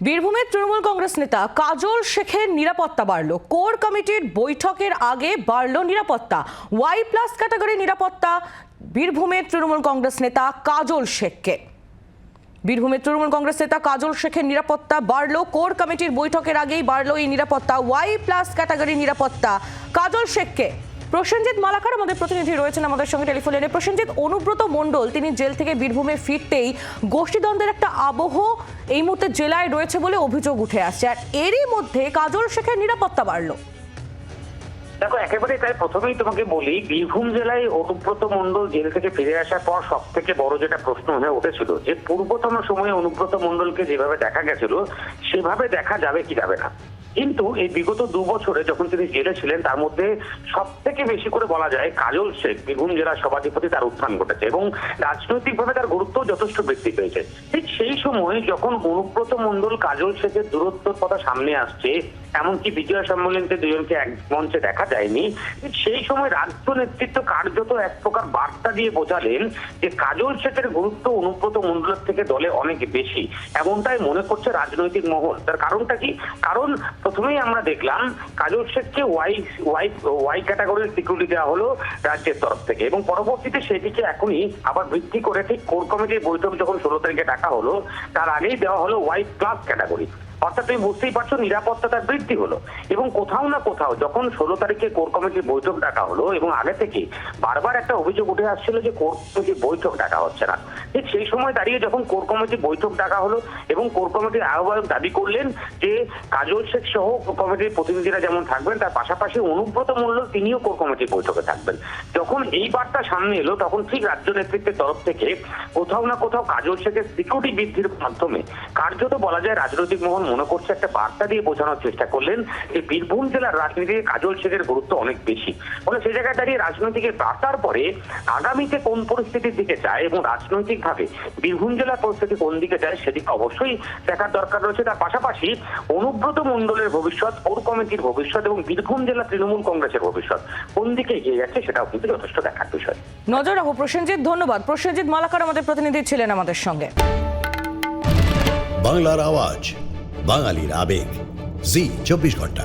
বীরভূমের তৃণমূল কংগ্রেস নেতা কাজল শেখের নিরাপত্তা বাড়ল। কোর কমিটির বৈঠকের আগে বাড়ল নিরাপত্তা। ওয়াই প্লাস ক্যাটাগরি নিরাপত্তা বীরভূমের তৃণমূল কংগ্রেস নেতা কাজল শেখকে। বীরভূমের তৃণমূল কংগ্রেস নেতা কাজল শেখের নিরাপত্তা বাড়ল। কোর কমিটির বৈঠকের আগেই বাড়ল এই নিরাপত্তা। ওয়াই প্লাস ক্যাটাগরি নিরাপত্তা কাজল শেখকে। প্রসেনজিৎ মালাকার আমাদের প্রতিনিধি রয়েছেন আমাদের সঙ্গে টেলিফোন লাইনে। প্রসেনজিৎ, অনুব্রত মণ্ডল তিনি জেল থেকে বীরভূমে ফিরতেই গোষ্ঠীদ্বন্দ্বের একটা আবহ এই মুহূর্তে জেলায় রয়েছে বলে অভিযোগ উঠে আসছে, আর এরই মধ্যে কাজল শেখের নিরাপত্তা বাড়ল। দেখো, একেবারে তাই প্রথমেই তোমাকে বলি, বীরভূম জেলায় অনুব্রত মণ্ডল জেল থেকে ফিরে আসার পর সব থেকে বড় যেটা প্রশ্ন হয়ে উঠেছিল যে পূর্বতন সময়ে অনুব্রত মণ্ডলকে যেভাবে দেখা গেছিল সেভাবে দেখা যাবে কি যাবে না। কিন্তু এই বিগত 2 বছরে যখন তিনি জেলে ছিলেন তার মধ্যে সব থেকে বেশি করে বলা যায় কাজল শেখ বীরভূম জেলার সভাধিপতি তার উত্থান ঘটেছে এবং রাজনৈতিকভাবে তার গুরুত্ব যথেষ্ট বৃদ্ধি পেয়েছে। ঠিক সেই সময় যখন অনুব্রত মণ্ডল কাজল শেখের দূরত্বর কথা সামনে আসছে, এমনকি বিজয় সম্মেলনকে দুজনকে এক মঞ্চে দেখা যায়নি, সেই সময় রাজ্য নেতৃত্ব কার্যত এক প্রকার বার্তা দিয়ে বোঝালেন যে কাজল শেখের গুরুত্ব অনুব্রত মণ্ডলের থেকে দলে অনেক বেশি, এমনটাই মনে করছে রাজনৈতিক মহল। তার কারণটা কি? কারণ প্রথমেই আমরা দেখলাম কাজল শেখকে ওয়াই ক্যাটাগরির সিকিউরিটি দেওয়া হলো রাজ্যের তরফ থেকে এবং পরবর্তীতে সেটিকে এখনই আবার বৃদ্ধি করে ঠিক কোর কমিটির বৈঠক যখন 16 তারিখে ডাকা হলো তার আগেই দেওয়া হলো ওয়াই প্লাস ক্যাটাগরি। অর্থাৎ তুমি বুঝতেই পারছো নিরাপত্তা তার বৃদ্ধি হলো এবং কোথাও না কোথাও যখন 16 তারিখে কোর কমিটির বৈঠক ডাকা হলো এবং আগে থেকে বারবার একটা অভিযোগ উঠে আসছিল যে কোর কমিটির বৈঠক ডাকা হচ্ছে না, ঠিক সেই সময় দাঁড়িয়ে যখন কোর কমিটির বৈঠক ডাকা হলো এবং কোর কমিটির আহ্বায়ক দাবি করলেন যে কাজল শেখ সহ কোর কমিটির প্রতিনিধিরা যেমন থাকবেন তার পাশাপাশি অনুব্রত মণ্ডল তিনিও কোর কমিটির বৈঠকে থাকবেন। যখন এই বার্তা সামনে এলো তখন ঠিক রাজ্য নেতৃত্বের তরফ থেকে কোথাও না কোথাও কাজল শেখের সিকিউরিটি বৃদ্ধির মাধ্যমে কার্যত বলা যায় রাজনৈতিক মহল মনে করছে একটা বার্তা দিয়ে বোঝানোর চেষ্টা করলেন যে বীরভূম জেলার রাজনীতিতে কাজল শেখের গুরুত্ব অনেক বেশি। ফলে সেই জায়গায় দাঁড়িয়ে রাজনৈতিকের বার্তার পরে আগামীতে কোন পরিস্থিতির দিকে যায় এবং রাজনৈতিকভাবে বীরভূম জেলার পরিস্থিতি কোন দিকে যায় সেদিকে অবশ্যই দেখার দরকার রয়েছে। তার পাশাপাশি অনুব্রত মণ্ডলের ভবিষ্যৎ, কোর কমিটির ভবিষ্যৎ এবং বীরভূম জেলা তৃণমূল কংগ্রেসের ভবিষ্যৎ কোন দিকে এগিয়ে যাচ্ছে সেটাও কিন্তু যথেষ্ট দেখার বিষয়। নজর রাখো প্রসেনজিৎ, ধন্যবাদ। প্রসেনজিৎ মালাকার আমাদের প্রতিনিধি ছিলেন আমাদের সঙ্গে। বাংলার আওয়াজ, বাঙালির আবেগ, জি 24 ঘন্টা।